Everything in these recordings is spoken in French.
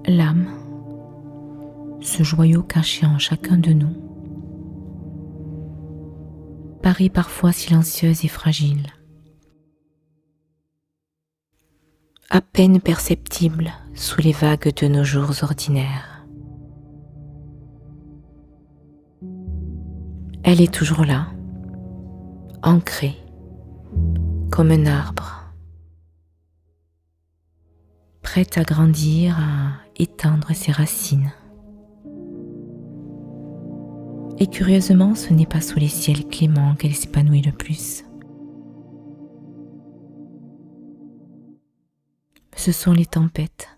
L'âme, ce joyau caché en chacun de nous, paraît parfois silencieuse et fragile, à peine perceptible sous les vagues de nos jours ordinaires. Elle est toujours là, ancrée, comme un arbre, prête à grandir, à étendre ses racines. Et curieusement, ce n'est pas sous les ciels cléments qu'elle s'épanouit le plus. Ce sont les tempêtes,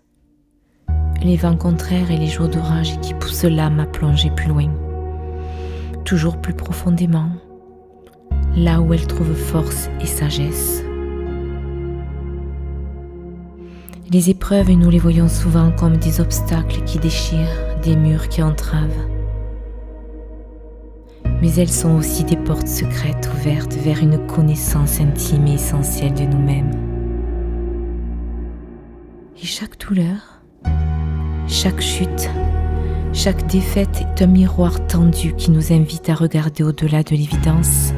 les vents contraires et les jours d'orage qui poussent l'âme à plonger plus loin, toujours plus profondément, là où elle trouve force et sagesse. Les épreuves, nous les voyons souvent comme des obstacles qui déchirent, des murs qui entravent. Mais elles sont aussi des portes secrètes ouvertes vers une connaissance intime et essentielle de nous-mêmes. Et chaque douleur, chaque chute, chaque défaite est un miroir tendu qui nous invite à regarder au-delà de l'évidence,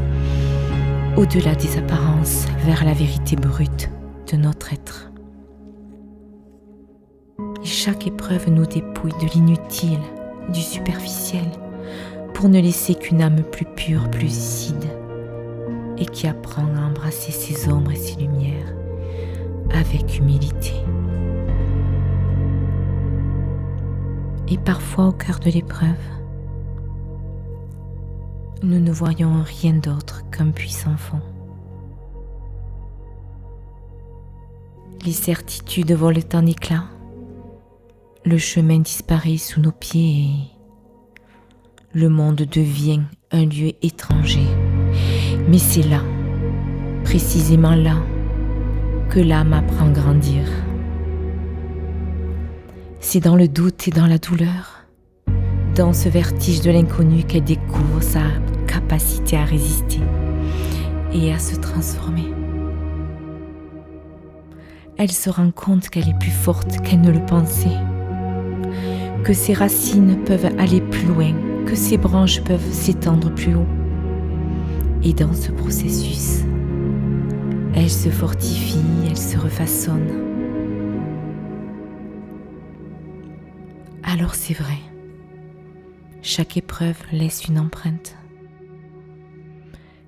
au-delà des apparences, vers la vérité brute de notre être. Et chaque épreuve nous dépouille de l'inutile, du superficiel, pour ne laisser qu'une âme plus pure, plus lucide, et qui apprend à embrasser ses ombres et ses lumières avec humilité. Et parfois, au cœur de l'épreuve, nous ne voyons rien d'autre qu'un puissant fond. Les certitudes volent en éclats, le chemin disparaît sous nos pieds et le monde devient un lieu étranger. Mais c'est là, précisément là, que l'âme apprend à grandir. C'est dans le doute et dans la douleur, dans ce vertige de l'inconnu qu'elle découvre sa capacité à résister et à se transformer. Elle se rend compte qu'elle est plus forte qu'elle ne le pensait, que ses racines peuvent aller plus loin, que ses branches peuvent s'étendre plus haut. Et dans ce processus, elle se fortifie, elle se refaçonne. Alors c'est vrai, chaque épreuve laisse une empreinte.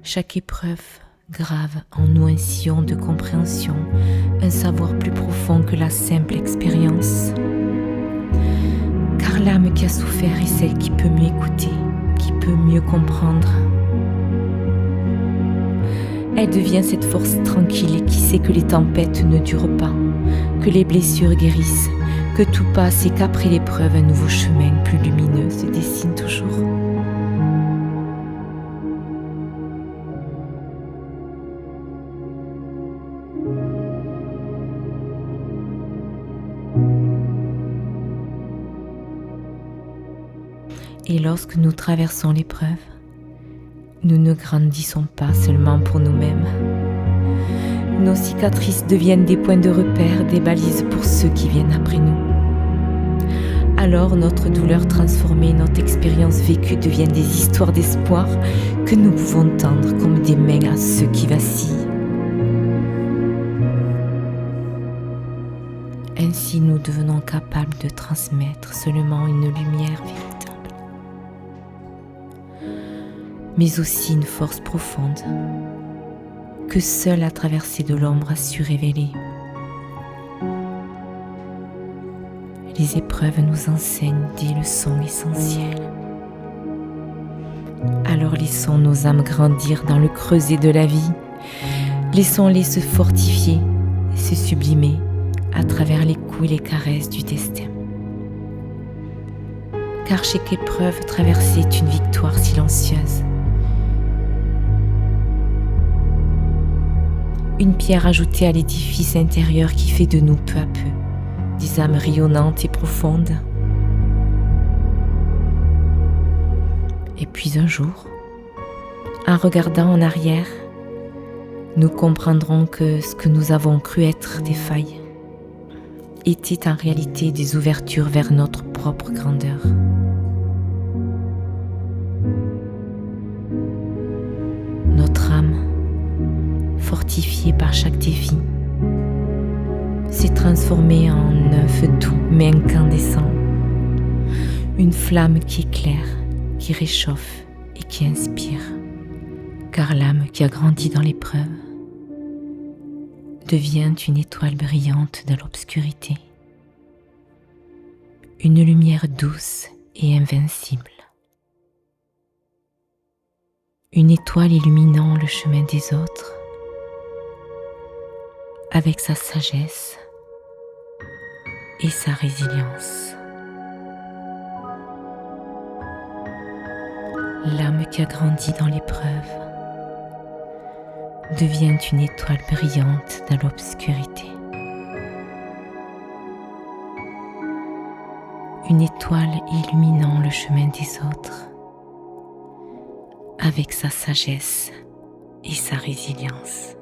Chaque épreuve grave en nous un sillon de compréhension, un savoir plus profond que la simple expérience. Car l'âme qui a souffert est celle qui peut mieux écouter, qui peut mieux comprendre. Elle devient cette force tranquille qui sait que les tempêtes ne durent pas, que les blessures guérissent, que tout passe et qu'après l'épreuve, un nouveau chemin plus lumineux se dessine toujours. Et lorsque nous traversons l'épreuve, nous ne grandissons pas seulement pour nous-mêmes. Nos cicatrices deviennent des points de repère, des balises pour ceux qui viennent après nous. Alors notre douleur transformée, notre expérience vécue deviennent des histoires d'espoir que nous pouvons tendre comme des mains à ceux qui vacillent. Ainsi nous devenons capables de transmettre seulement une lumière véritable, mais aussi une force profonde que seule la traversée de l'ombre a su révéler. Les épreuves nous enseignent des leçons essentielles. Alors laissons nos âmes grandir dans le creuset de la vie. Laissons-les se fortifier, se sublimer à travers les coups et les caresses du destin. Car chaque épreuve traversée est une victoire silencieuse. Une pierre ajoutée à l'édifice intérieur qui fait de nous peu à peu des âmes rayonnantes et profondes. Et puis un jour, en regardant en arrière, nous comprendrons que ce que nous avons cru être des failles étaient en réalité des ouvertures vers notre propre grandeur. Notre âme, fortifiée par chaque défi, s'est transformée en un feu doux mais incandescent, une flamme qui éclaire, qui réchauffe et qui inspire, car l'âme qui a grandi dans l'épreuve devient une étoile brillante dans l'obscurité, une lumière douce et invincible, une étoile illuminant le chemin des autres avec sa sagesse et sa résilience. L'âme qui a grandi dans l'épreuve devient une étoile brillante dans l'obscurité. Une étoile illuminant le chemin des autres avec sa sagesse et sa résilience.